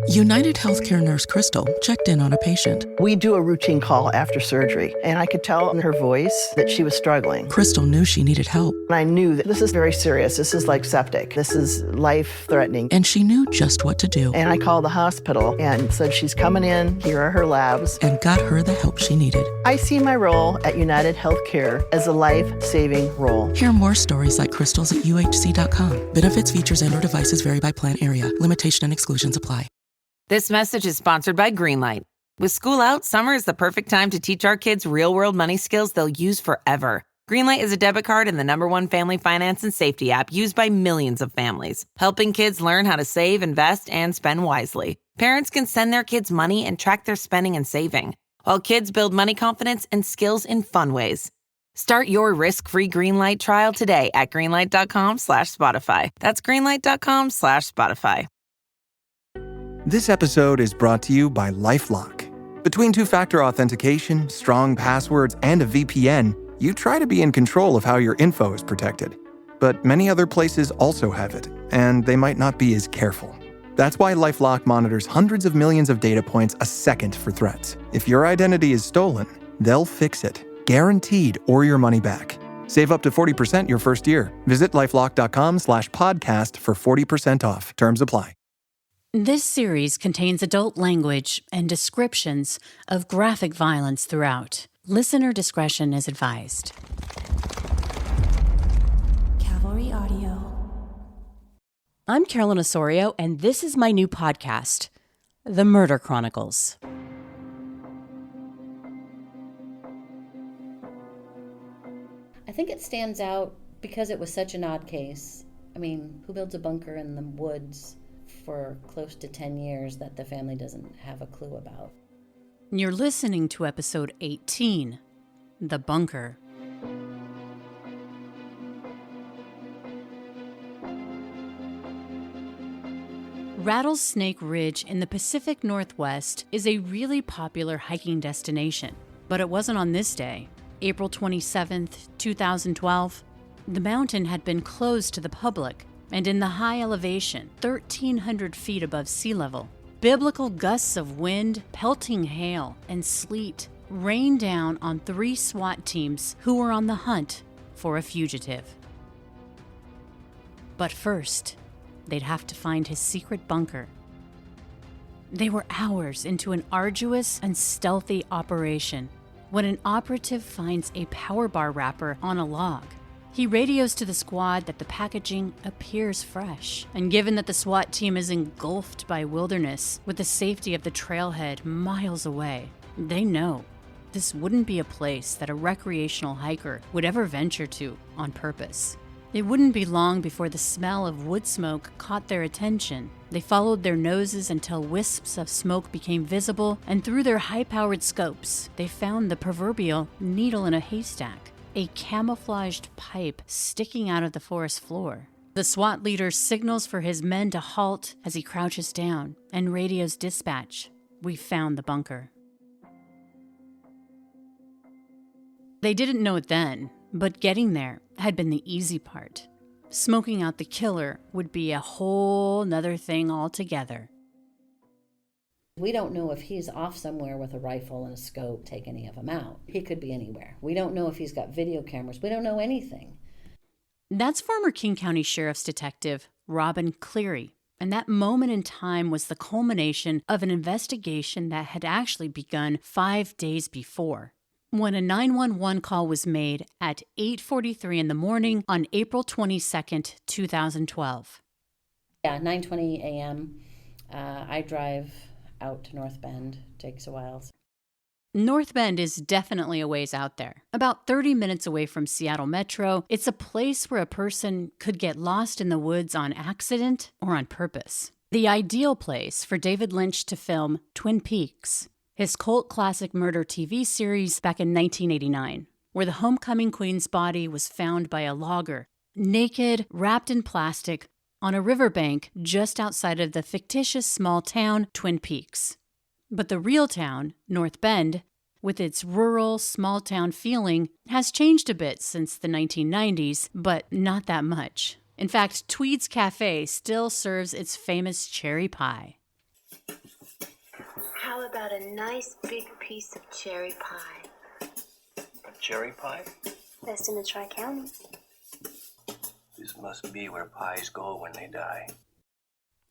United Healthcare nurse Crystal checked in on a patient. We do a routine call after surgery, and I could tell in her voice that she was struggling. Crystal knew she needed help. And I knew that this is very serious. This is like septic. This is life-threatening. And she knew just what to do. And I called the hospital and said, she's coming in, here are her labs. And got her the help she needed. I see my role at United Healthcare as a life-saving role. Hear more stories like Crystal's at uhc.com. Benefits, features, and/or devices vary by plan area. Limitation and exclusions apply. This message is sponsored by Greenlight. With school out, summer is the perfect time to teach our kids real-world money skills they'll use forever. Greenlight is a debit card and the #1 family finance and safety app used by millions of families, helping kids learn how to save, invest, and spend wisely. Parents can send their kids money and track their spending and saving, while kids build money confidence and skills in fun ways. Start your risk-free Greenlight trial today at greenlight.com/Spotify. That's greenlight.com/Spotify. This episode is brought to you by LifeLock. Between two-factor authentication, strong passwords, and a VPN, you try to be in control of how your info is protected. But many other places also have it, and they might not be as careful. That's why LifeLock monitors hundreds of millions of data points a second for threats. If your identity is stolen, they'll fix it, guaranteed, or your money back. Save up to 40% your first year. Visit lifelock.com/podcast for 40% off. Terms apply. This series contains adult language and descriptions of graphic violence throughout. Listener discretion is advised. Cavalry Audio. I'm Carolyn Osorio, and this is my new podcast, The Murder Chronicles. I think it stands out because it was such an odd case. I mean, who builds a bunker in the woods for close to 10 years that the family doesn't have a clue about? You're listening to episode 18, The Bunker. Rattlesnake Ridge in the Pacific Northwest is a really popular hiking destination, but it wasn't on this day, April 27th, 2012. The mountain had been closed to the public, and in the high elevation, 1,300 feet above sea level, biblical gusts of wind, pelting hail, and sleet rained down on 3 SWAT teams who were on the hunt for a fugitive. But first, they'd have to find his secret bunker. They were hours into an arduous and stealthy operation when an operative finds a power bar wrapper on a log. He radios to the squad that the packaging appears fresh, and given that the SWAT team is engulfed by wilderness with the safety of the trailhead miles away, they know this wouldn't be a place that a recreational hiker would ever venture to on purpose. It wouldn't be long before the smell of wood smoke caught their attention. They followed their noses until wisps of smoke became visible, and through their high-powered scopes, they found the proverbial needle in a haystack, a camouflaged pipe sticking out of the forest floor. The SWAT leader signals for his men to halt as he crouches down and radios dispatch. We found the bunker. They didn't know it then, but getting there had been the easy part. Smoking out the killer would be a whole nother thing altogether. We don't know if he's off somewhere with a rifle and a scope, take any of them out. He could be anywhere. We don't know if he's got video cameras. We don't know anything. That's former King County Sheriff's Detective Robin Cleary. And that moment in time was the culmination of an investigation that had actually begun 5 days before, when a 911 call was made at 8:43 in the morning on April 22nd, 2012. Yeah, 9:20 a.m. I drive out to North Bend. Takes a while. North Bend is definitely a ways out there. About 30 minutes away from Seattle Metro, it's a place where a person could get lost in the woods on accident or on purpose. The ideal place for David Lynch to film Twin Peaks, his cult classic murder TV series back in 1989, where the homecoming queen's body was found by a logger, naked, wrapped in plastic, on a riverbank just outside of the fictitious small town Twin Peaks. But the real town, North Bend, with its rural, small-town feeling, has changed a bit since the 1990s, but not that much. In fact, Tweed's Cafe still serves its famous cherry pie. How about a nice big piece of cherry pie? A cherry pie? Best in the Tri-County. This must be where pies go when they die.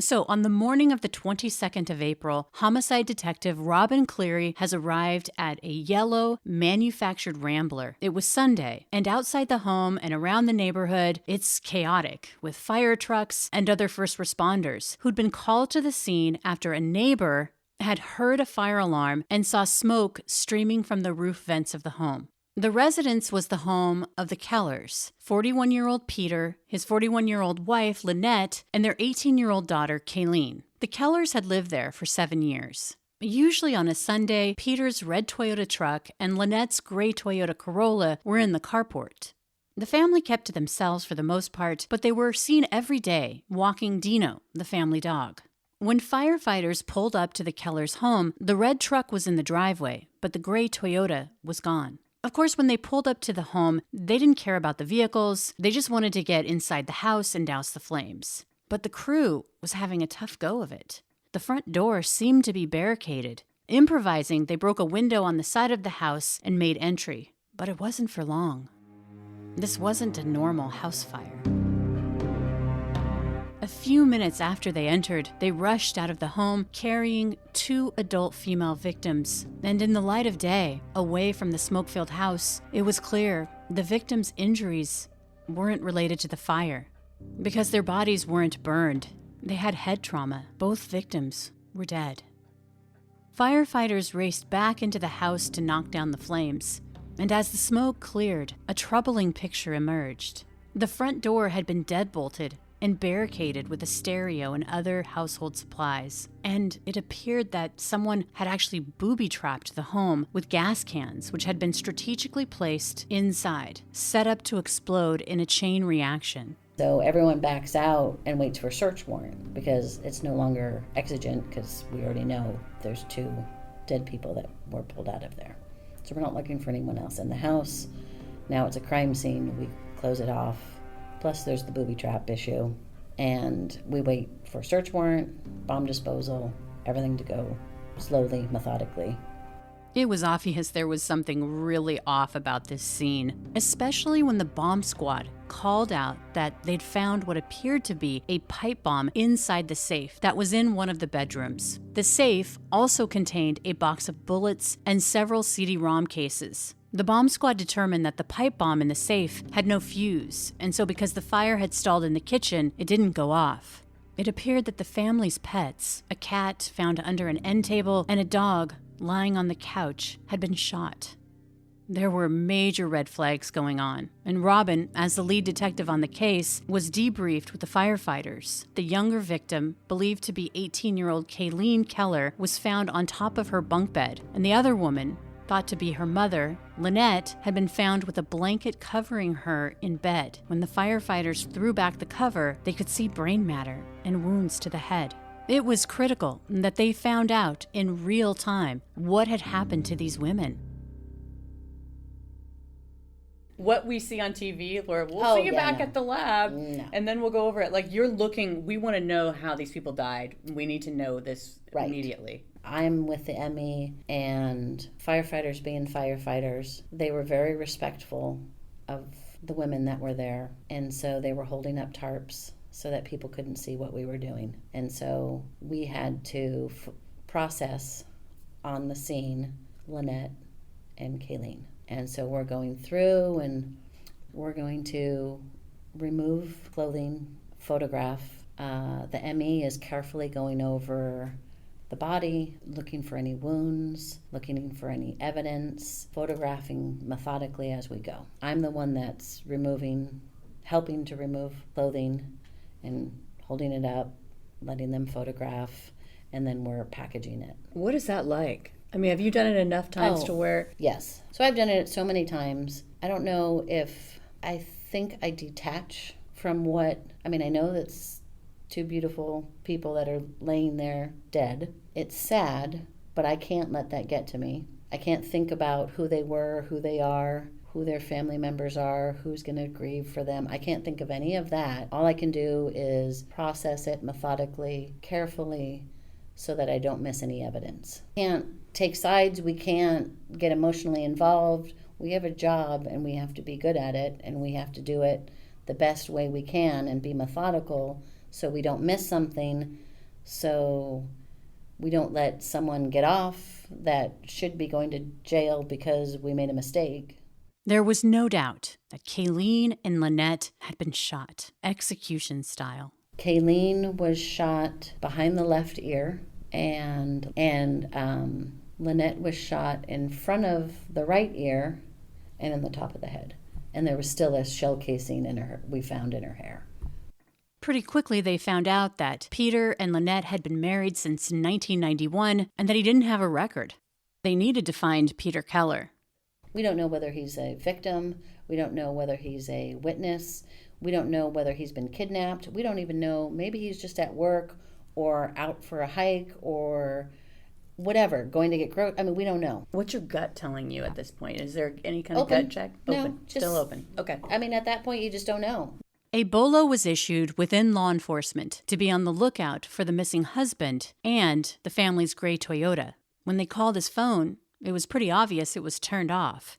So, on the morning of the 22nd of April, homicide detective Robin Cleary has arrived at a yellow, manufactured Rambler. It was Sunday, and outside the home and around the neighborhood, it's chaotic, with fire trucks and other first responders who'd been called to the scene after a neighbor had heard a fire alarm and saw smoke streaming from the roof vents of the home. The residence was the home of the Kellers, 41-year-old Peter, his 41-year-old wife, Lynette, and their 18-year-old daughter, Kayleen. The Kellers had lived there for 7 years. Usually on a Sunday, Peter's red Toyota truck and Lynette's gray Toyota Corolla were in the carport. The family kept to themselves for the most part, but they were seen every day, walking Dino, the family dog. When firefighters pulled up to the Kellers' home, the red truck was in the driveway, but the gray Toyota was gone. Of course, when they pulled up to the home, they didn't care about the vehicles. They just wanted to get inside the house and douse the flames. But the crew was having a tough go of it. The front door seemed to be barricaded. Improvising, they broke a window on the side of the house and made entry. But it wasn't for long. This wasn't a normal house fire. A few minutes after they entered, they rushed out of the home carrying 2 adult female victims. And in the light of day, away from the smoke-filled house, it was clear the victims' injuries weren't related to the fire. Because their bodies weren't burned, they had head trauma. Both victims were dead. Firefighters raced back into the house to knock down the flames. And as the smoke cleared, a troubling picture emerged. The front door had been deadbolted and barricaded with a stereo and other household supplies. And it appeared that someone had actually booby-trapped the home with gas cans, which had been strategically placed inside, set up to explode in a chain reaction. So everyone backs out and waits for a search warrant because it's no longer exigent because we already know there's 2 dead people that were pulled out of there. So we're not looking for anyone else in the house. Now it's a crime scene. We close it off. Plus there's the booby trap issue. And we wait for a search warrant, bomb disposal, everything to go slowly, methodically. It was obvious there was something really off about this scene, especially when the bomb squad called out that they'd found what appeared to be a pipe bomb inside the safe that was in one of the bedrooms. The safe also contained a box of bullets and several CD-ROM cases. The bomb squad determined that the pipe bomb in the safe had no fuse, and so because the fire had stalled in the kitchen, it didn't go off. It appeared that the family's pets, a cat found under an end table and a dog lying on the couch, had been shot. There were major red flags going on, and Robin, as the lead detective on the case, was debriefed with the firefighters. The younger victim, believed to be 18-year-old Kayleen Keller, was found on top of her bunk bed, and the other woman, thought to be her mother, Lynette, had been found with a blanket covering her in bed. When the firefighters threw back the cover, they could see brain matter and wounds to the head. It was critical that they found out in real time what had happened to these women. What we see on TV, Laura, we'll see you back at the lab, and then we'll go over it. Like, you're looking, we want to know how these people died. We need to know this immediately. I'm with the ME, and firefighters being firefighters, they were very respectful of the women that were there, and so they were holding up tarps so that people couldn't see what we were doing. And so we had to process on the scene Lynette and Kayleen. And so we're going through and we're going to remove clothing, photograph. The ME is carefully going over the body, looking for any wounds, looking for any evidence, photographing methodically as we go. I'm the one that's helping to remove clothing and holding it up, letting them photograph, and then we're packaging it. What is that like? I mean, have you done it enough times to where... Yes. So I've done it so many times. I don't know if I think I detach from what... I mean, I know that's 2 beautiful people that are laying there dead. It's sad, but I can't let that get to me. I can't think about who they were, who they are, who their family members are, who's going to grieve for them. I can't think of any of that. All I can do is process it methodically, carefully, so that I don't miss any evidence. We can't take sides. We can't get emotionally involved. We have a job and we have to be good at it, and we have to do it the best way we can and be methodical so we don't miss something, so we don't let someone get off that should be going to jail because we made a mistake. There was no doubt that Kayleen and Lynette had been shot, execution style. Kayleen was shot behind the left ear, and Lynette was shot in front of the right ear and in the top of the head. And there was still a shell casing we found in her hair. Pretty quickly, they found out that Peter and Lynette had been married since 1991 and that he didn't have a record. They needed to find Peter Keller. We don't know whether he's a victim. We don't know whether he's a witness. We don't know whether he's been kidnapped. We don't even know. Maybe he's just at work or out for a hike or whatever, going to get groceries. I mean, we don't know. What's your gut telling you at this point? Is there any kind of gut check? Open. No, Still open. Okay. I mean, at that point, you just don't know. A bolo was issued within law enforcement to be on the lookout for the missing husband and the family's gray Toyota. When they called his phone, it was pretty obvious it was turned off.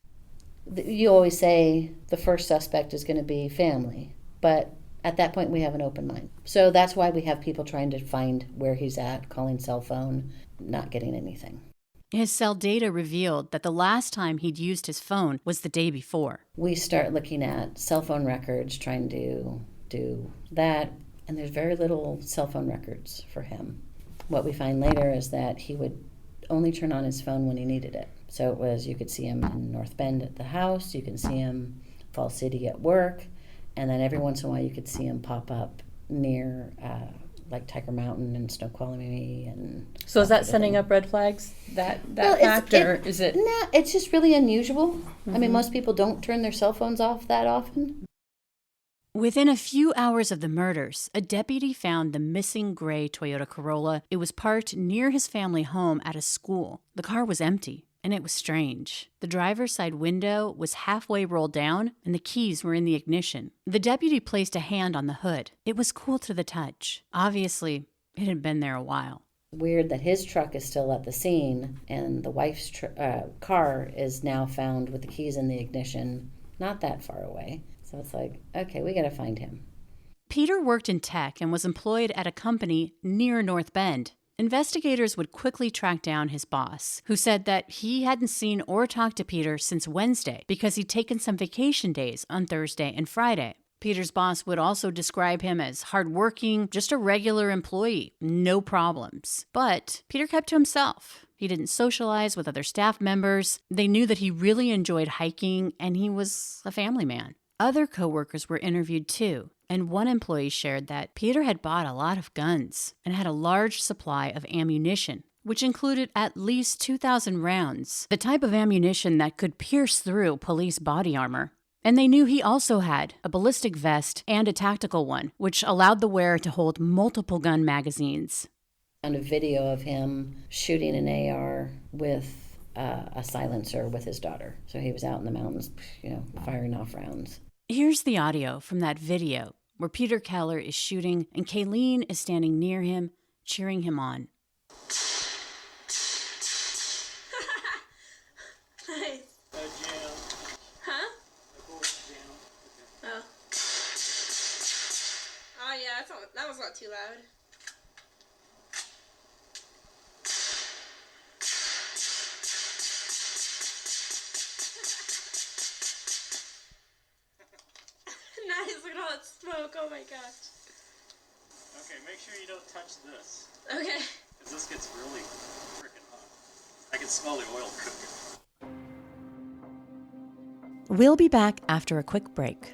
You always say the first suspect is going to be family, but at that point we have an open mind. So that's why we have people trying to find where he's at, calling cell phone, not getting anything. His cell data revealed that the last time he'd used his phone was the day before. We start looking at cell phone records, trying to do that, and there's very little cell phone records for him. What we find later is that he would only turn on his phone when he needed it. So it was, you could see him in North Bend at the house, you can see him Fall City at work, and then every once in a while you could see him pop up near like Tiger Mountain and Snoqualmie. And so is that setting up red flags, that fact, or is it? No, it's just really unusual. Mm-hmm. I mean, most people don't turn their cell phones off that often. Within a few hours of the murders, a deputy found the missing gray Toyota Corolla. It was parked near his family home at a school. The car was empty, and it was strange. The driver's side window was halfway rolled down, and the keys were in the ignition. The deputy placed a hand on the hood. It was cool to the touch. Obviously, it had been there a while. Weird that his truck is still at the scene, and the wife's car is now found with the keys in the ignition, not that far away. So it's like, okay, we got to find him. Peter worked in tech and was employed at a company near North Bend. Investigators would quickly track down his boss, who said that he hadn't seen or talked to Peter since Wednesday because he'd taken some vacation days on Thursday and Friday. Peter's boss would also describe him as hardworking, just a regular employee, no problems. But Peter kept to himself. He didn't socialize with other staff members. They knew that he really enjoyed hiking, and he was a family man. Other coworkers were interviewed too, and one employee shared that Peter had bought a lot of guns and had a large supply of ammunition, which included at least 2,000 rounds, the type of ammunition that could pierce through police body armor. And they knew he also had a ballistic vest and a tactical one, which allowed the wearer to hold multiple gun magazines. And a video of him shooting an AR with a silencer with his daughter. So he was out in the mountains, firing off rounds. Here's the audio from that video where Peter Keller is shooting and Kayleen is standing near him, cheering him on. Nice. Huh? Oh. Oh yeah, that was not too loud. Nice, look at all that smoke, oh my gosh. Okay, make sure you don't touch this. Okay. Because this gets really freaking hot. I can smell the oil cooking. We'll be back after a quick break.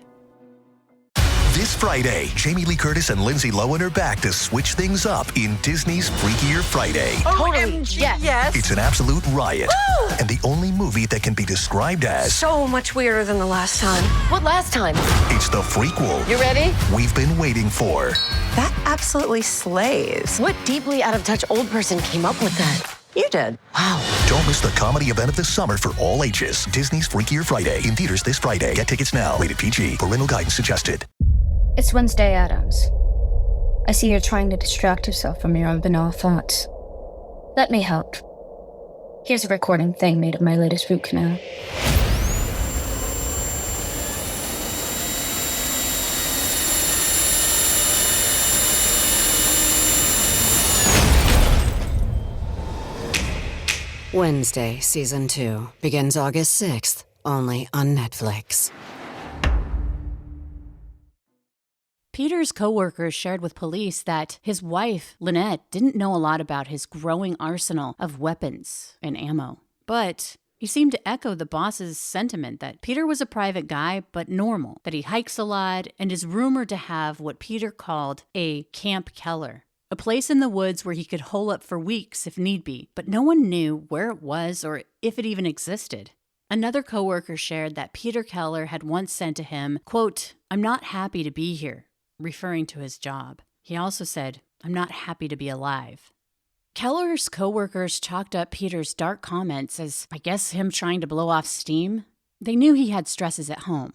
This Friday, Jamie Lee Curtis and Lindsay Lohan are back to switch things up in Disney's Freakier Friday. OMG, yes. It's an absolute riot. Woo! And the only movie that can be described as so much weirder than the last time. What last time? It's the frequel. You ready? We've been waiting for. That absolutely slays. What deeply out-of-touch old person came up with that? You did. Wow. Don't miss the comedy event of the summer for all ages. Disney's Freakier Friday. In theaters this Friday. Get tickets now. Rated PG. Parental guidance suggested. It's Wednesday Addams. I see you're trying to distract yourself from your own banal thoughts. That may help. Here's a recording thing made of my latest root canal. Wednesday, Season 2, begins August 6th, only on Netflix. Peter's coworkers shared with police that his wife, Lynette, didn't know a lot about his growing arsenal of weapons and ammo. But he seemed to echo the boss's sentiment that Peter was a private guy, but normal, that he hikes a lot, and is rumored to have what Peter called a Camp Keller, a place in the woods where he could hole up for weeks if need be, but no one knew where it was or if it even existed. Another coworker shared that Peter Keller had once said to him, quote, "I'm not happy to be here," referring to his job. He also said, "I'm not happy to be alive." Keller's coworkers chalked up Peter's dark comments as, I guess, him trying to blow off steam. They knew he had stresses at home.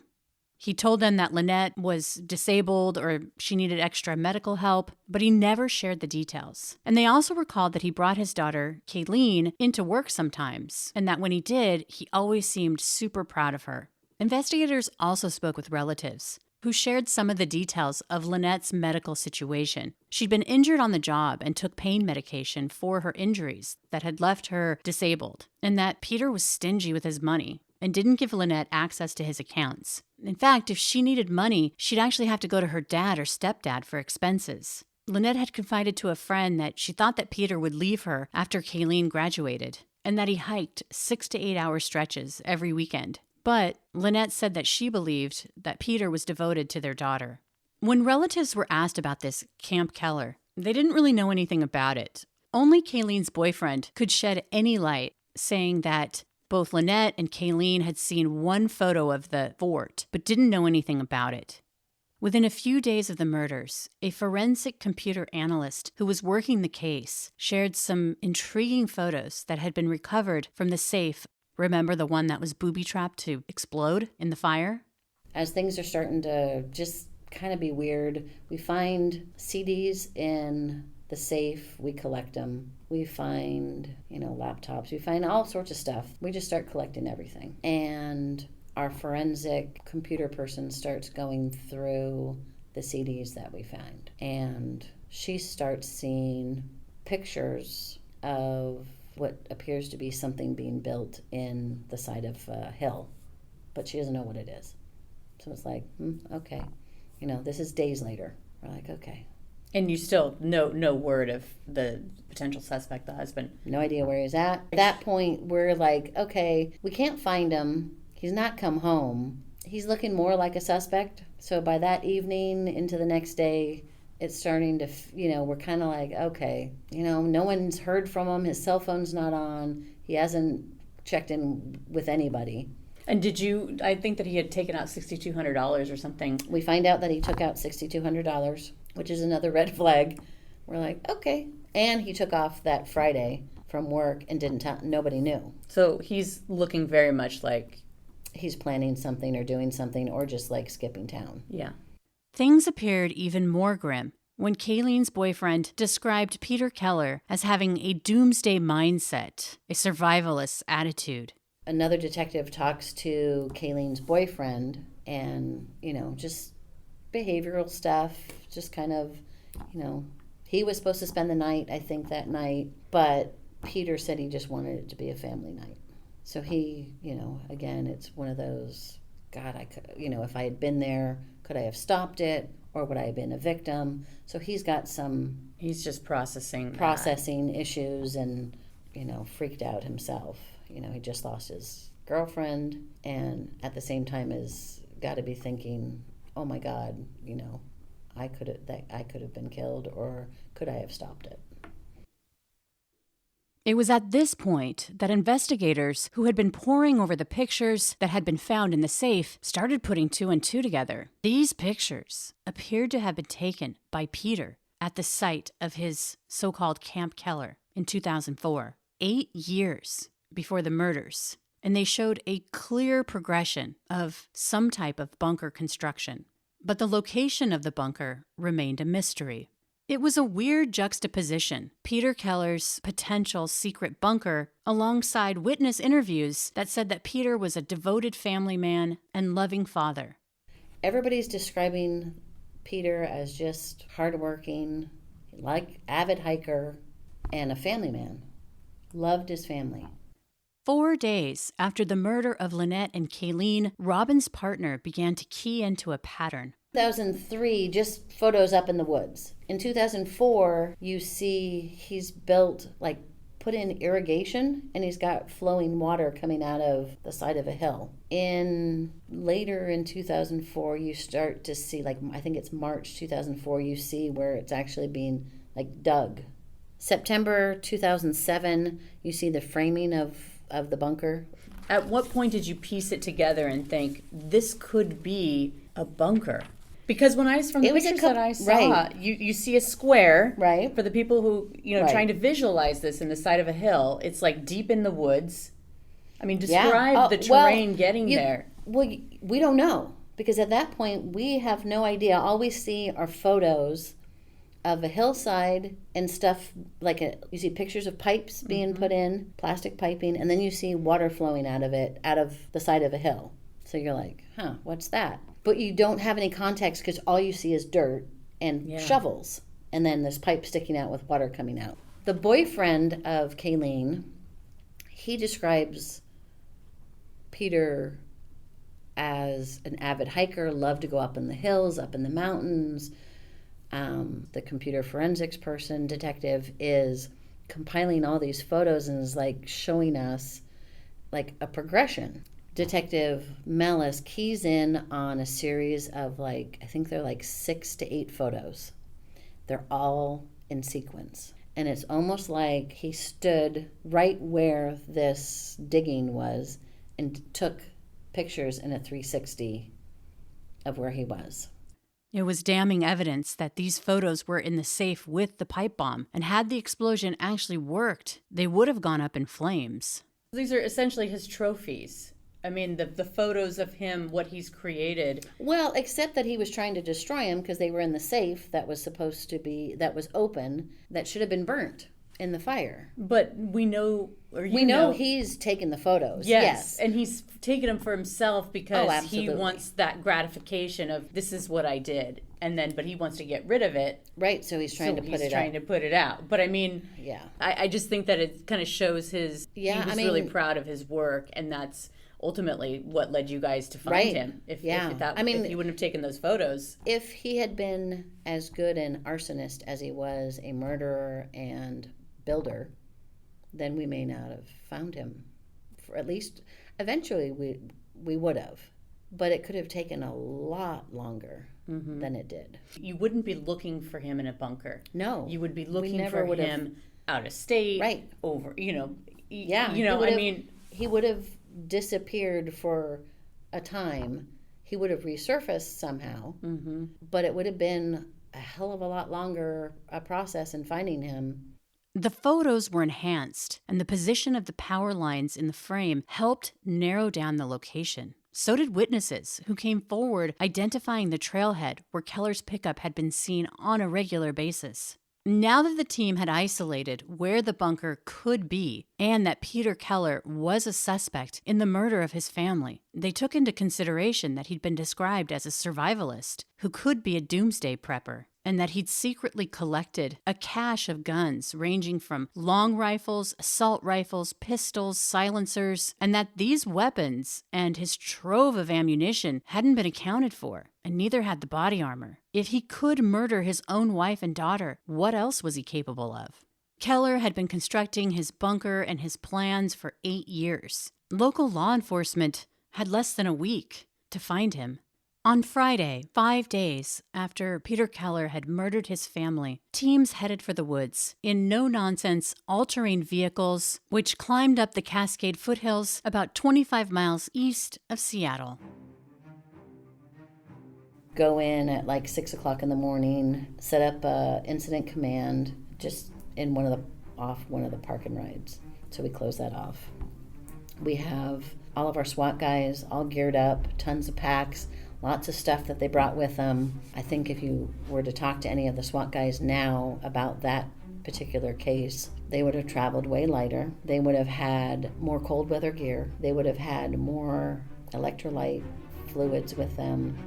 He told them that Lynette was disabled or she needed extra medical help, but he never shared the details. And they also recalled that he brought his daughter, Kayleen, into work sometimes, and that when he did, he always seemed super proud of her. Investigators also spoke with relatives who shared some of the details of Lynette's medical situation. She'd been injured on the job and took pain medication for her injuries that had left her disabled, and that Peter was stingy with his money and didn't give Lynette access to his accounts. In fact, if she needed money, she'd actually have to go to her dad or stepdad for expenses. Lynette had confided to a friend that she thought that Peter would leave her after Kayleen graduated, and that he hiked 6 to 8 hour stretches every weekend. But Lynette said that she believed that Peter was devoted to their daughter. When relatives were asked about this Camp Keller, they didn't really know anything about it. Only Kayleen's boyfriend could shed any light, saying that both Lynette and Kayleen had seen one photo of the fort, but didn't know anything about it. Within a few days of the murders, a forensic computer analyst who was working the case shared some intriguing photos that had been recovered from the safe. Remember the one that was booby-trapped to explode in the fire? As things are starting to just kind of be weird, we find CDs in the safe, we collect them. We find, laptops, we find all sorts of stuff. We just start collecting everything. And our forensic computer person starts going through the CDs that we find. And she starts seeing pictures of what appears to be something being built in the side of a hill, but she doesn't know what it is. So it's like, okay. This is days later. We're like, okay. And you still no word of the potential suspect, the husband. No idea where he's at. At that point, we're like, okay, we can't find him. He's not come home. He's looking more like a suspect. So by that evening into the next day, it's starting to, we're kind of like, okay, no one's heard from him. His cell phone's not on. He hasn't checked in with anybody. And I think that he had taken out $6,200 or something. We find out that he took out $6,200, which is another red flag. We're like, okay. And he took off that Friday from work and didn't tell, nobody knew. So he's looking very much like he's planning something or doing something or just like skipping town. Yeah. Things appeared even more grim when Kayleen's boyfriend described Peter Keller as having a doomsday mindset, a survivalist attitude. Another detective talks to Kayleen's boyfriend and, just behavioral stuff, just kind of, he was supposed to spend the night, I think, that night, but Peter said he just wanted it to be a family night. So he, again, it's one of those, God, I could, if I had been there, could I have stopped it, or would I have been a victim? So he's got he's just processing issues and, freaked out himself. He just lost his girlfriend, and at the same time has got to be thinking, oh my God, I could have been killed, or could I have stopped it? It was at this point that investigators who had been poring over the pictures that had been found in the safe started putting 2 and 2 together. These pictures appeared to have been taken by Peter at the site of his so-called Camp Keller in 2004, 8 years before the murders, and they showed a clear progression of some type of bunker construction. But the location of the bunker remained a mystery. It was a weird juxtaposition, Peter Keller's potential secret bunker alongside witness interviews that said that Peter was a devoted family man and loving father. Everybody's describing Peter as just hardworking, like avid hiker, and a family man. Loved his family. 4 days after the murder of Lynette and Kayleen, Robin's partner began to key into a pattern. 2003, just photos up in the woods. In 2004, you see he's put in irrigation, and he's got flowing water coming out of the side of a hill. Later in 2004, you start to see, I think it's March 2004, you see where it's actually being dug. September 2007, you see the framing of the bunker. At what point did you piece it together and think, this could be a bunker? Because from the pictures that I saw, right. you see a square. Right. For the people who, right. trying to visualize this in the side of a hill, it's deep in the woods. I mean, describe the terrain getting there. Well, we don't know, because at that point, we have no idea. All we see are photos of a hillside and stuff you see pictures of pipes being put in, plastic piping, and then you see water flowing out of the side of a hill. So you're like, what's that? But you don't have any context because all you see is dirt and shovels, and then this pipe sticking out with water coming out. The boyfriend of Kayleen, he describes Peter as an avid hiker, loved to go up in the hills, up in the mountains. The computer forensics detective is compiling all these photos and is showing us a progression. Detective Mellis keys in on a series of I think they're 6 to 8 photos. They're all in sequence. And it's almost like he stood right where this digging was and took pictures in a 360 of where he was. It was damning evidence that these photos were in the safe with the pipe bomb, and had the explosion actually worked, they would have gone up in flames. These are essentially his trophies. I mean, the photos of him, what he's created. Well, except that he was trying to destroy them because they were in the safe that was open, that should have been burnt in the fire. But we know, he's taken the photos. Yes. And he's taken them for himself because he wants that gratification of, this is what I did. But he wants to get rid of it. Right, so he's trying to put it out. But I mean, I just think that it kind of shows he was really proud of his work, and that's ultimately what led you guys to find him. If you wouldn't have taken those photos. If he had been as good an arsonist as he was a murderer and builder, then we may not have found him. For at least eventually we would have. But it could have taken a lot longer than it did. You wouldn't be looking for him in a bunker. No. You would be looking for him out of state. Right. Over, he would have disappeared for a time. He would have resurfaced somehow, but it would have been a hell of a lot longer a process in finding him. The photos were enhanced, and the position of the power lines in the frame helped narrow down the location. So did witnesses who came forward identifying the trailhead where Keller's pickup had been seen on a regular basis. Now that the team had isolated where the bunker could be and that Peter Keller was a suspect in the murder of his family, they took into consideration that he'd been described as a survivalist who could be a doomsday prepper, and that he'd secretly collected a cache of guns ranging from long rifles, assault rifles, pistols, silencers, and that these weapons and his trove of ammunition hadn't been accounted for, and neither had the body armor. If he could murder his own wife and daughter, what else was he capable of? Keller had been constructing his bunker and his plans for 8 years. Local law enforcement had less than a week to find him. On Friday, 5 days after Peter Keller had murdered his family, teams headed for the woods in no-nonsense all-terrain vehicles, which climbed up the Cascade foothills about 25 miles east of Seattle. Go in at 6 o'clock in the morning, set up a incident command just in one of the park and rides. So we close that off. We have all of our SWAT guys all geared up, tons of packs, lots of stuff that they brought with them. I think if you were to talk to any of the SWAT guys now about that particular case, they would have traveled way lighter. They would have had more cold weather gear. They would have had more electrolyte fluids with them.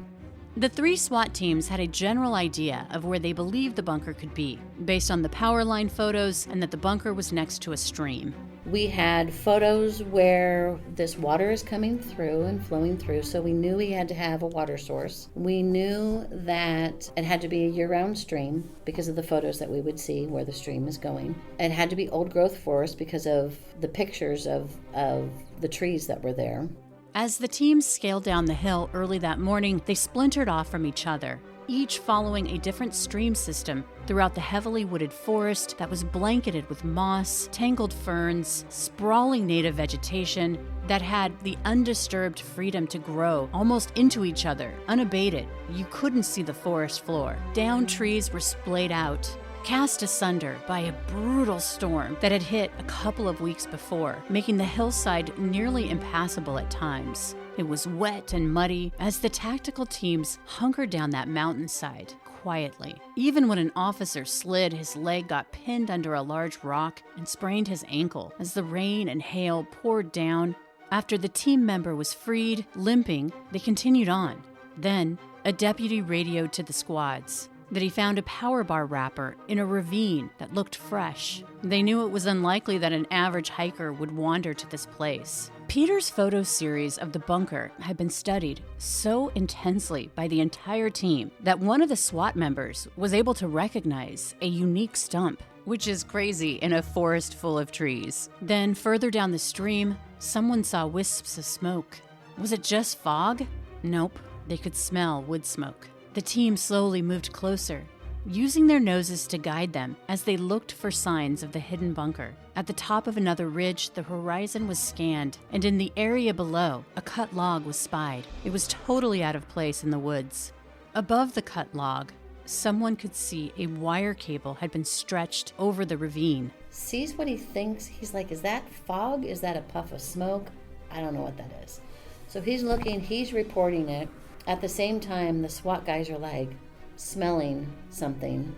The 3 SWAT teams had a general idea of where they believed the bunker could be, based on the power line photos and that the bunker was next to a stream. We had photos where this water is coming through and flowing through, so we knew we had to have a water source. We knew that it had to be a year-round stream because of the photos that we would see where the stream is going. It had to be old-growth forest because of the pictures of the trees that were there. As the teams scaled down the hill early that morning, they splintered off from each other, each following a different stream system throughout the heavily wooded forest that was blanketed with moss, tangled ferns, sprawling native vegetation that had the undisturbed freedom to grow almost into each other, unabated. You couldn't see the forest floor. Downed trees were splayed out, cast asunder by a brutal storm that had hit a couple of weeks before, making the hillside nearly impassable at times. It was wet and muddy as the tactical teams hunkered down that mountainside quietly. Even when an officer slid, his leg got pinned under a large rock and sprained his ankle as the rain and hail poured down. After the team member was freed, limping, they continued on. Then, a deputy radioed to the squads that he found a power bar wrapper in a ravine that looked fresh. They knew it was unlikely that an average hiker would wander to this place. Peter's photo series of the bunker had been studied so intensely by the entire team that one of the SWAT members was able to recognize a unique stump, which is crazy in a forest full of trees. Then further down the stream, someone saw wisps of smoke. Was it just fog? Nope, they could smell wood smoke. The team slowly moved closer, using their noses to guide them as they looked for signs of the hidden bunker. At the top of another ridge, the horizon was scanned, and in the area below, a cut log was spied. It was totally out of place in the woods. Above the cut log, someone could see a wire cable had been stretched over the ravine. Sees what he thinks. He's like, is that fog? Is that a puff of smoke? I don't know what that is. So he's looking, he's reporting it. At the same time, the SWAT guys are like smelling something,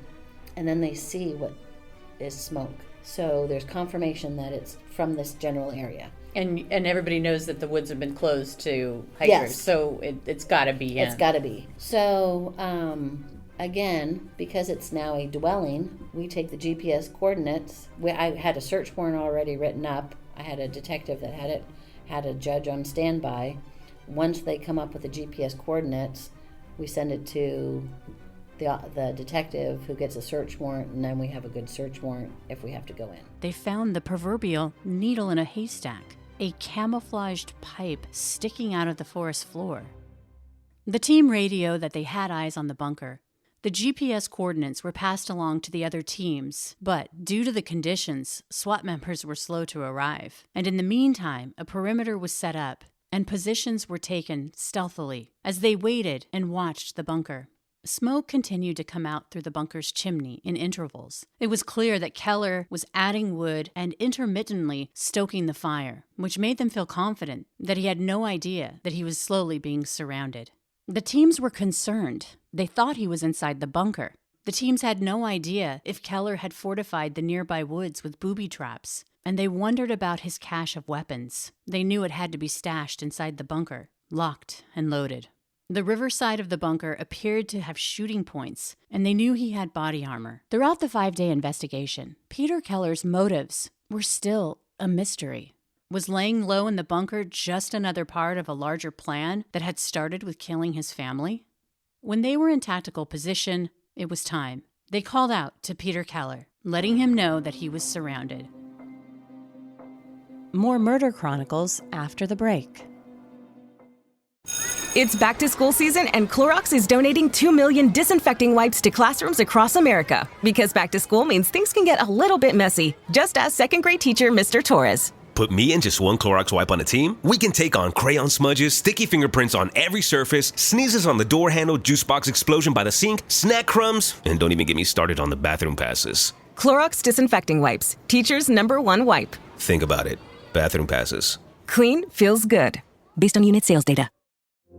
and then they see what is smoke. So there's confirmation that it's from this general area. And everybody knows that the woods have been closed to hikers, yes. So it's got to be. Yeah. It's got to be. So again, because it's now a dwelling, we take the GPS coordinates. I had a search warrant already written up. I had a detective that had it, had a judge on standby. Once they come up with the GPS coordinates, we send it to the detective who gets a search warrant, and then we have a good search warrant if we have to go in. They found the proverbial needle in a haystack, a camouflaged pipe sticking out of the forest floor. The team radioed that they had eyes on the bunker. The GPS coordinates were passed along to the other teams, but due to the conditions, SWAT members were slow to arrive. And in the meantime, a perimeter was set up, and positions were taken stealthily as they waited and watched the bunker. Smoke continued to come out through the bunker's chimney in intervals. It was clear that Keller was adding wood and intermittently stoking the fire, which made them feel confident that he had no idea that he was slowly being surrounded. The teams were concerned. They thought he was inside the bunker. The teams had no idea if Keller had fortified the nearby woods with booby traps, and they wondered about his cache of weapons. They knew it had to be stashed inside the bunker, locked and loaded. The riverside of the bunker appeared to have shooting points, and they knew he had body armor. Throughout the 5-day investigation, Peter Keller's motives were still a mystery. Was laying low in the bunker just another part of a larger plan that had started with killing his family? When they were in tactical position, it was time. They called out to Peter Keller, letting him know that he was surrounded. More Murder Chronicles after the break. It's back to school season, and Clorox is donating 2 million disinfecting wipes to classrooms across America. Because back to school means things can get a little bit messy. Just ask second grade teacher Mr. Torres. Put me and just one Clorox wipe on a team? We can take on crayon smudges, sticky fingerprints on every surface, sneezes on the door handle, juice box explosion by the sink, snack crumbs, and don't even get me started on the bathroom passes. Clorox disinfecting wipes, teacher's #1 wipe. Think about it. Bathroom passes. Clean feels good. Based on unit sales data.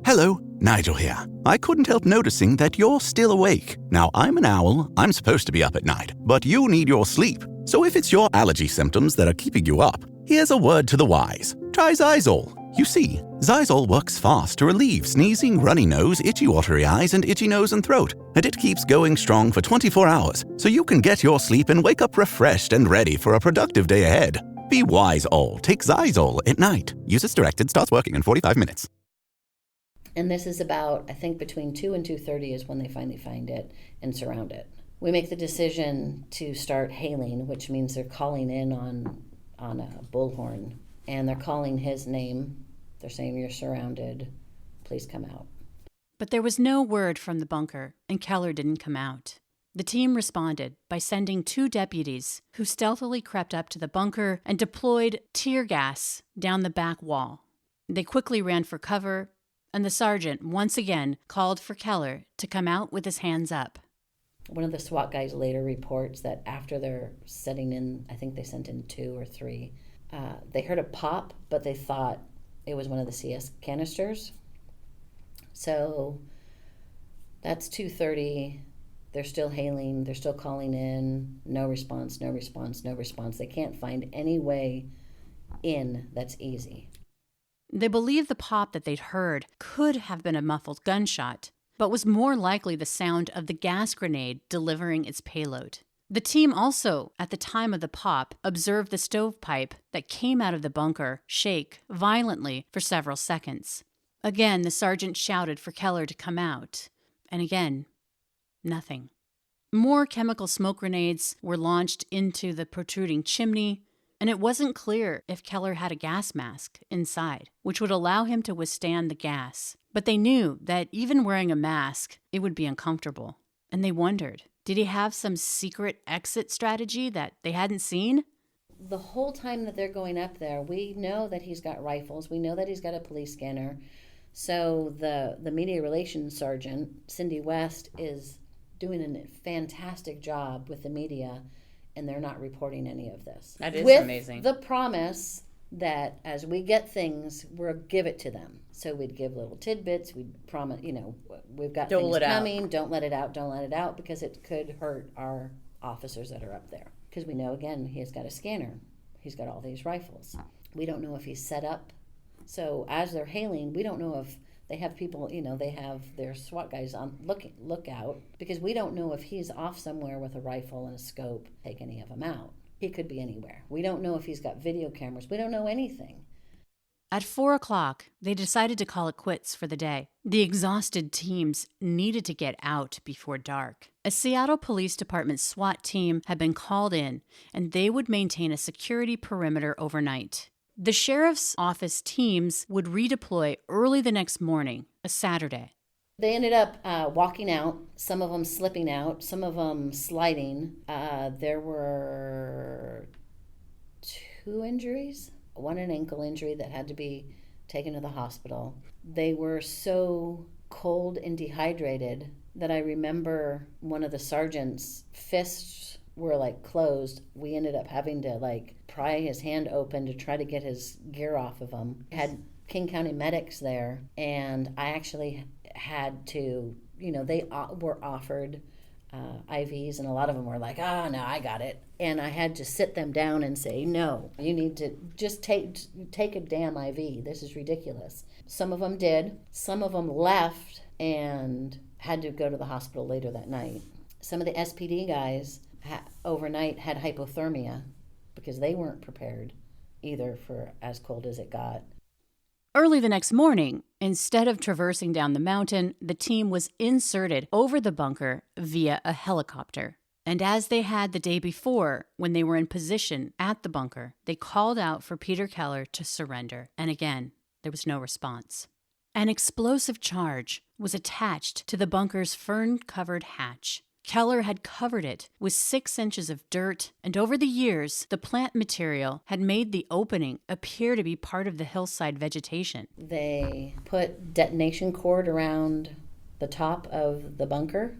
Hello, Nigel here. I couldn't help noticing that you're still awake. Now, I'm an owl. I'm supposed to be up at night, but you need your sleep. So if it's your allergy symptoms that are keeping you up, here's a word to the wise. Try Xyzal. You see, Xyzal works fast to relieve sneezing, runny nose, itchy watery eyes, and itchy nose and throat. And it keeps going strong for 24 hours, so you can get your sleep and wake up refreshed and ready for a productive day ahead. Be wise, all. Take Xyzal at night. Use as directed. Starts working in 45 minutes. And this is about, I think, between 2 and 2:30 is when they finally find it and surround it. We make the decision to start hailing, which means they're calling in on a bullhorn, and they're calling his name. They're saying, "You're surrounded. Please come out." But there was no word from the bunker, and Keller didn't come out. The team responded by sending 2 deputies who stealthily crept up to the bunker and deployed tear gas down the back wall. They quickly ran for cover, and the sergeant once again called for Keller to come out with his hands up. One of the SWAT guys later reports that after they're setting in, I think they sent in 2 or 3, they heard a pop, but they thought it was one of the CS canisters. So that's 2:30. They're still hailing. They're still calling in. No response, no response, no response. They can't find any way in that's easy. They believe the pop that they'd heard could have been a muffled gunshot, but was more likely the sound of the gas grenade delivering its payload. The team also, at the time of the pop, observed the stovepipe that came out of the bunker shake violently for several seconds. Again, the sergeant shouted for Keller to come out, and again, nothing. More chemical smoke grenades were launched into the protruding chimney, and it wasn't clear if Keller had a gas mask inside, which would allow him to withstand the gas. But they knew that even wearing a mask, it would be uncomfortable. And they wondered, did he have some secret exit strategy that they hadn't seen? The whole time that they're going up there, we know that he's got rifles. We know that he's got a police scanner. So the media relations sergeant, Cindy West, is doing a fantastic job with the media, and they're not reporting any of this. That is amazing. With the promise that as we get things, we'll give it to them. So we'd give little tidbits. We'd promise, we've got things coming. Don't let it out, because it could hurt our officers that are up there. Because we know, again, he's got a scanner. He's got all these rifles. We don't know if he's set up. So as they're hailing, we don't know if they have people, they have their SWAT guys on lookout, because we don't know if he's off somewhere with a rifle and a scope, take any of them out. He could be anywhere. We don't know if he's got video cameras. We don't know anything. At 4 o'clock, they decided to call it quits for the day. The exhausted teams needed to get out before dark. A Seattle Police Department SWAT team had been called in, and they would maintain a security perimeter overnight. The sheriff's office teams would redeploy early the next morning, a Saturday. They ended up walking out, some of them slipping out, some of them sliding. There were 2 injuries, one an ankle injury that had to be taken to the hospital. They were so cold and dehydrated that I remember one of the sergeants' fists were closed. We ended up having to pry his hand open to try to get his gear off of him. I had King County medics there, and I actually had to, they were offered IVs, and a lot of them were like, "Oh, no, I got it." And I had to sit them down and say, "No, you need to just take a damn IV. This is ridiculous." Some of them did. Some of them left and had to go to the hospital later that night. Some of the SPD guys overnight had hypothermia because they weren't prepared either for as cold as it got. Early the next morning, instead of traversing down the mountain, the team was inserted over the bunker via a helicopter. And as they had the day before, when they were in position at the bunker, they called out for Peter Keller to surrender. And again, there was no response. An explosive charge was attached to the bunker's fern-covered hatch. Keller had covered it with 6 inches of dirt, and over the years, the plant material had made the opening appear to be part of the hillside vegetation. They put detonation cord around the top of the bunker,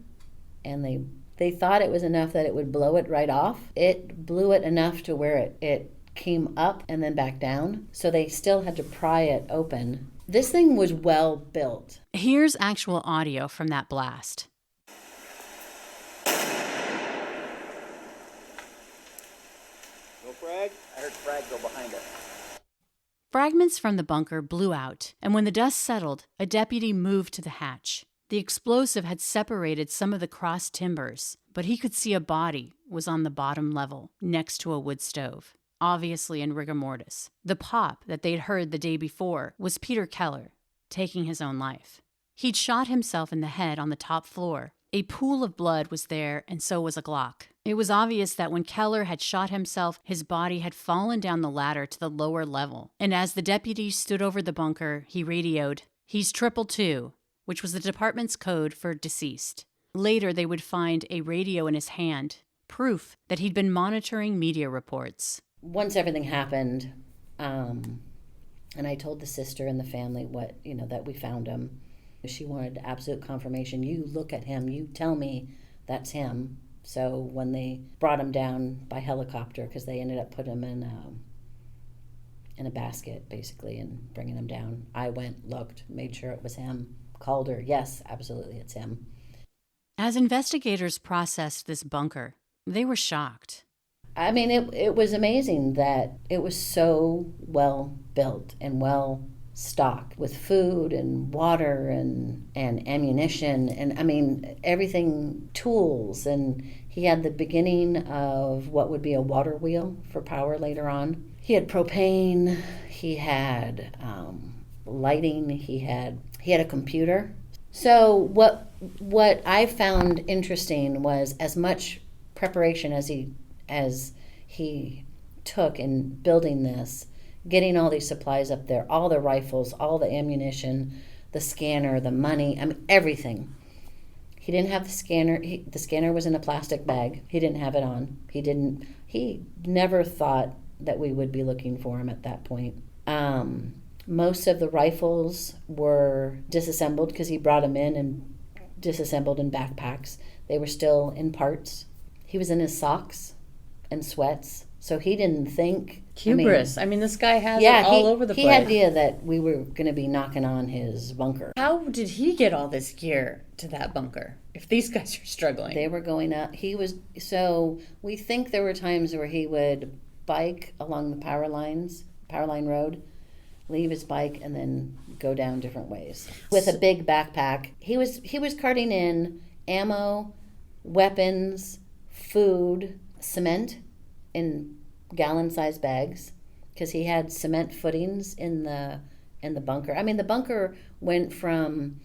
and they thought it was enough that it would blow it right off. It blew it enough to where it came up and then back down, so they still had to pry it open This thing was well built. Here's actual audio from that blast. No frag? I heard frag go behind it. Fragments from the bunker blew out, and when the dust settled, a deputy moved to the hatch. The explosive had separated some of the cross timbers, but he could see a body was on the bottom level, next to a wood stove, obviously in rigor mortis. The pop that they'd heard the day before was Peter Keller, taking his own life. He'd shot himself in the head on the top floor. A pool of blood was there, and so was a Glock. It was obvious that when Keller had shot himself, his body had fallen down the ladder to the lower level. And as the deputy stood over the bunker, he radioed, "He's 222," which was the department's code for deceased. Later, they would find a radio in his hand, proof that he'd been monitoring media reports. Once everything happened, and I told the sister and the family that we found him. She wanted absolute confirmation. You look at him, you tell me that's him. So when they brought him down by helicopter, because they ended up putting him in a basket, basically, and bringing him down, I went, looked, made sure it was him, called her. Yes, absolutely, it's him. As investigators processed this bunker, they were shocked. I mean, it was amazing that it was so well built and well stocked with food and water and ammunition and, I mean, everything, tools. And he had the beginning of what would be a water wheel for power later on. He had propane, he had lighting, he had a computer. So what I found interesting was as much preparation as he took in building this, getting all these supplies up there, all the rifles, all the ammunition, the scanner, the money, I mean, everything. He didn't have the scanner. The scanner was in a plastic bag. He didn't have it on. He never thought that we would be looking for him at that point. Most of the rifles were disassembled because he brought them in and disassembled in backpacks. They were still in parts. He was in his socks and sweats, so he didn't think. Hubris. I mean, this guy has it all over the place. He had the idea that we were going to be knocking on his bunker. How did he get all this gear to that bunker if these guys are struggling? They were going up. So we think there were times where he would bike along the power line road, leave his bike, and then go down different ways with a big backpack. He was carting in ammo, weapons, food, cement in gallon-sized bags, because he had cement footings in the bunker. I mean, the bunker went from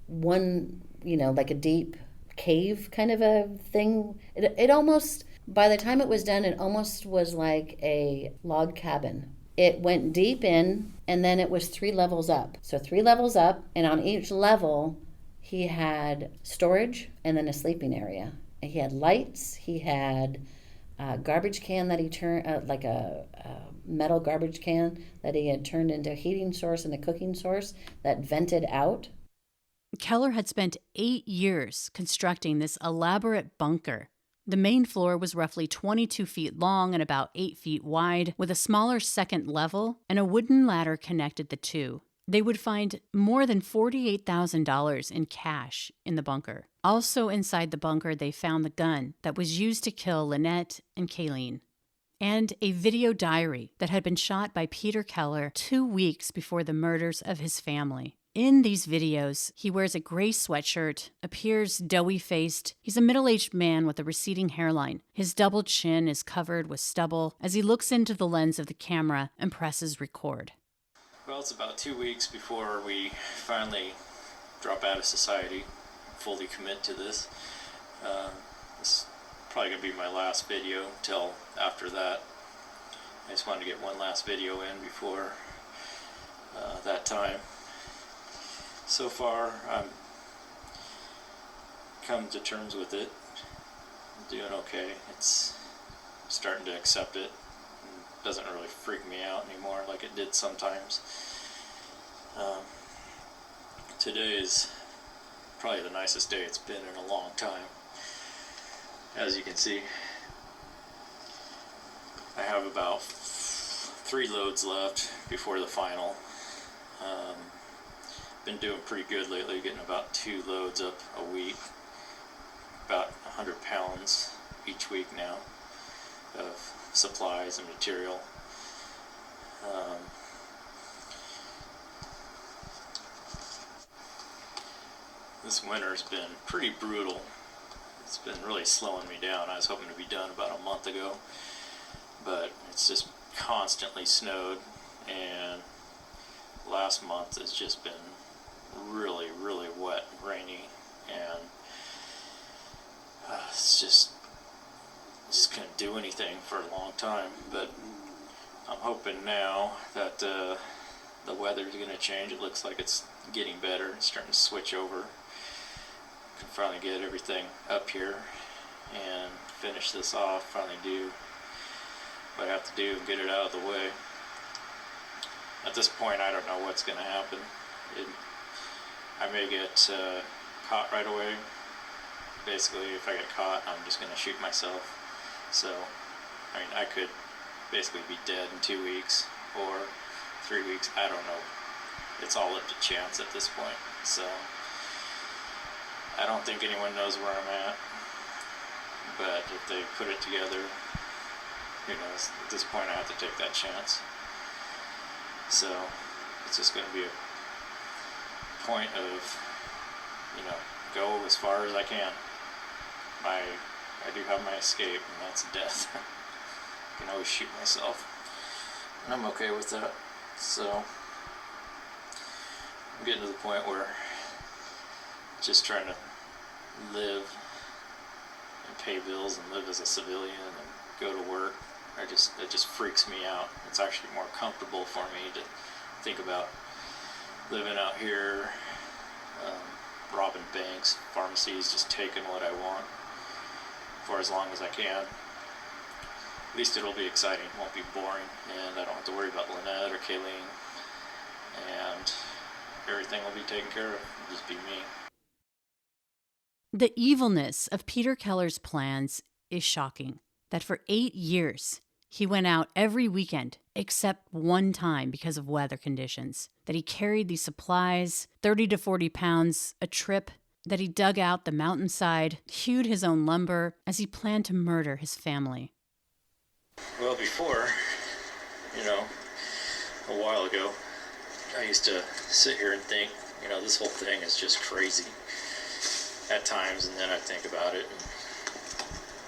one, like a deep cave kind of a thing. It almost, by the time it was done, it almost was like a log cabin. It went deep in, and then it was 3 levels up. So 3 levels up, and on each level, he had storage and then a sleeping area. And he had lights, he had a garbage can that he turned, like a metal garbage can that he had turned into a heating source and a cooking source that vented out. Keller had spent 8 years constructing this elaborate bunker. The main floor was roughly 22 feet long and about 8 feet wide, with a smaller second level, and a wooden ladder connected the two. They would find more than $48,000 in cash in the bunker. Also inside the bunker, they found the gun that was used to kill Lynette and Kayleen, and a video diary that had been shot by Peter Keller 2 weeks before the murders of his family. In these videos, he wears a gray sweatshirt, appears doughy-faced. He's a middle-aged man with a receding hairline. His double chin is covered with stubble as he looks into the lens of the camera and presses record. Well, it's about 2 weeks before we finally drop out of society, fully commit to this. This is probably going to be my last video until after that. I just wanted to get one last video in before that time. So far, I'm come to terms with it. I'm doing okay. I'm starting to accept it. It doesn't really freak me out anymore like it did sometimes. Today is probably the nicest day it's been in a long time. As you can see, I have about 3 loads left before the final. Been doing pretty good lately, getting about 2 loads up a week, about 100 pounds each week now of supplies and material. This winter's been pretty brutal. It's been really slowing me down. I was hoping to be done about a month ago, but it's just constantly snowed, and last month has just been really, really wet and rainy, and it's just couldn't do anything for a long time. But I'm hoping now that the weather's going to change. It looks like it's getting better. It's starting to switch over. Can finally get everything up here and finish this off. Finally do what I have to do and get it out of the way. At this point, I don't know what's going to happen. I may get caught right away. Basically, if I get caught, I'm just going to shoot myself. So, I mean, I could basically be dead in 2 weeks or 3 weeks. I don't know. It's all up to chance at this point. So, I don't think anyone knows where I'm at. But if they put it together, who knows? At this point, I have to take that chance. So, it's just going to be a point of, go as far as I can. I do have my escape, and that's death. I can always shoot myself, and I'm okay with that. So I'm getting to the point where just trying to live and pay bills and live as a civilian and go to work, it just freaks me out. It's actually more comfortable for me to think about living out here, robbing banks, pharmacies, just taking what I want for as long as I can. At least it'll be exciting, it won't be boring, and I don't have to worry about Lynette or Kayleen, and everything will be taken care of. It'll just be me. The evilness of Peter Keller's plans is shocking. That for 8 years, he went out every weekend, except one time because of weather conditions. That he carried these supplies, 30 to 40 pounds a trip. That he dug out the mountainside, hewed his own lumber as he planned to murder his family. Well, before, a while ago, I used to sit here and think, this whole thing is just crazy at times, and then I'd think about it,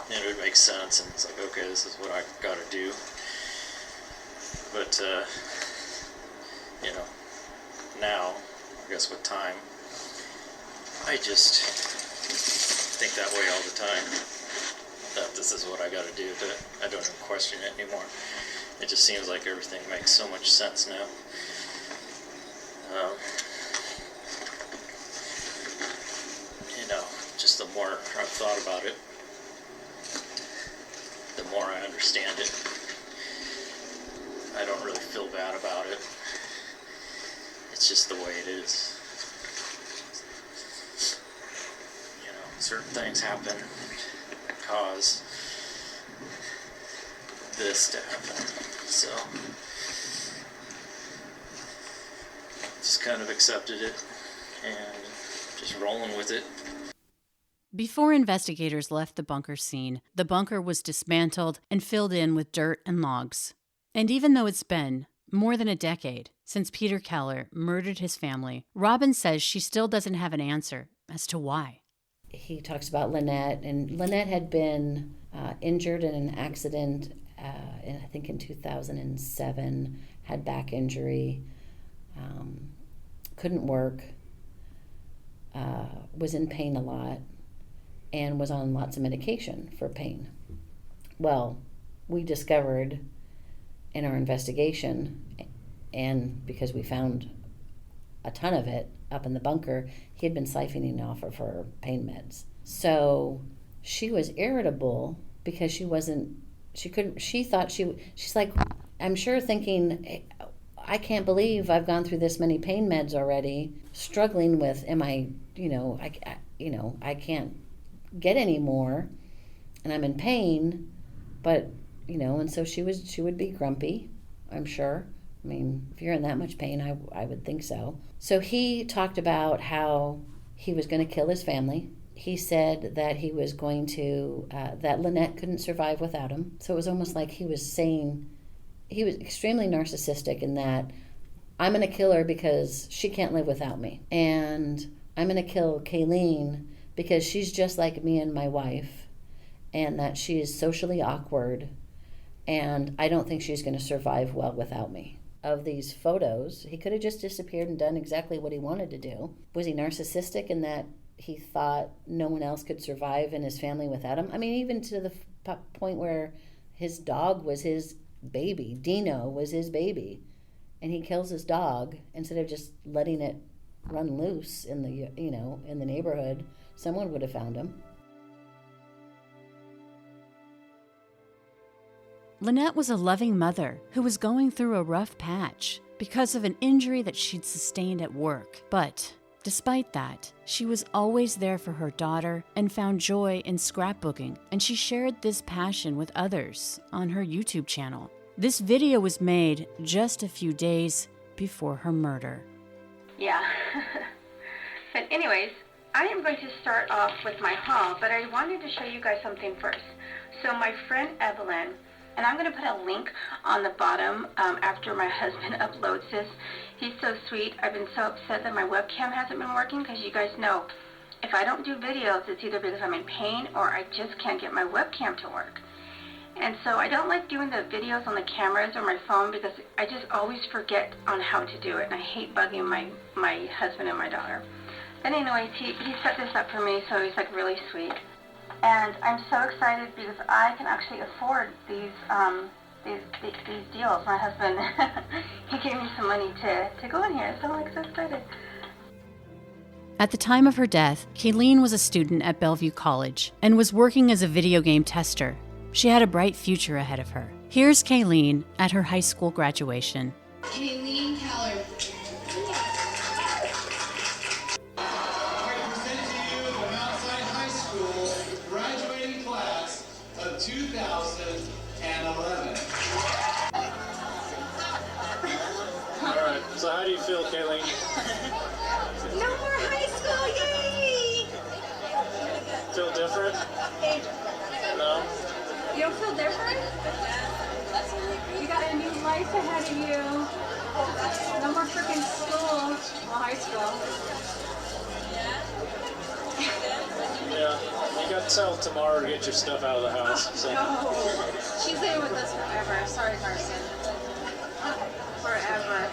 and it would make sense, and it's like, okay, this is what I gotta do. But, now, I guess with time, I just think that way all the time, that this is what I gotta do, but I don't even question it anymore. It just seems like everything makes so much sense now. Just the more I've thought about it, the more I understand it. I don't really feel bad about it. It's just the way it is. Certain things happen that cause this to happen. So, just kind of accepted it and just rolling with it. Before investigators left the bunker scene, the bunker was dismantled and filled in with dirt and logs. And even though it's been more than a decade since Peter Keller murdered his family, Robin says she still doesn't have an answer as to why. He talks about Lynette, and Lynette had been injured in an accident, I think in 2007, had back injury, couldn't work, was in pain a lot, and was on lots of medication for pain. Well, we discovered in our investigation, and because we found a ton of it up in the bunker, he had been siphoning off of her pain meds. So she was irritable because she's like, I'm sure thinking, I can't believe I've gone through this many pain meds already, struggling with, I can't get any more, and I'm in pain, but, and so she would be grumpy, I'm sure, I mean, if you're in that much pain, I would think so. So he talked about how he was going to kill his family. He said that he was going to, that Lynette couldn't survive without him. So it was almost like he was saying, he was extremely narcissistic in that, I'm going to kill her because she can't live without me. And I'm going to kill Kayleen because she's just like me and my wife, and that she is socially awkward, and I don't think she's going to survive well without me. Of these photos, he could have just disappeared and done exactly what he wanted to do. Was he narcissistic in that he thought no one else could survive in his family without him? I mean, even to the point where his dog was his baby. Dino was his baby. And he kills his dog instead of just letting it run loose in the, in the neighborhood. Someone would have found him. Lynette was a loving mother who was going through a rough patch because of an injury that she'd sustained at work. But despite that, she was always there for her daughter and found joy in scrapbooking, and she shared this passion with others on her YouTube channel. This video was made just a few days before her murder. Yeah. But anyways, I am going to start off with my haul, but I wanted to show you guys something first. So my friend Evelyn, and I'm going to put a link on the bottom after my husband uploads this. He's so sweet. I've been so upset that my webcam hasn't been working because you guys know if I don't do videos, it's either because I'm in pain or I just can't get my webcam to work. And so I don't like doing the videos on the cameras or my phone because I just always forget on how to do it. And I hate bugging my husband and my daughter. But anyways, he set this up for me, so he's like really sweet. And I'm so excited because I can actually afford these deals. My husband, he gave me some money to go in here, so I'm like so excited. At the time of her death, Kayleen was a student at Bellevue College and was working as a video game tester. She had a bright future ahead of her. Here's Kayleen at her high school graduation. Kayleen Keller. So how do you feel, Kayleen? No more high school, yay! Feel different? No? You don't feel different? You got a new life ahead of you. No more freaking school. Well, high school. Yeah, you got till tomorrow to get your stuff out of the house. So. No. She's living with us forever. Sorry, Carson. Forever.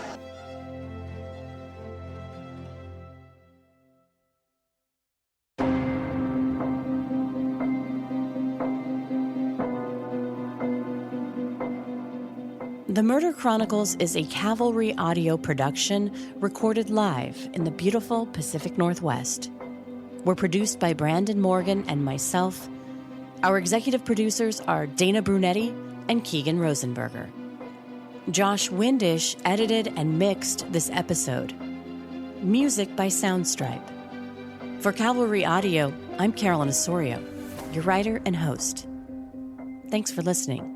The Murder Chronicles is a Cavalry audio production recorded live in the beautiful Pacific Northwest. We're produced by Brandon Morgan and myself. Our executive producers are Dana Brunetti and Keegan Rosenberger. Josh Windish edited and mixed this episode. Music by Soundstripe. For Cavalry Audio, I'm Carolyn Osorio, your writer and host. Thanks for listening.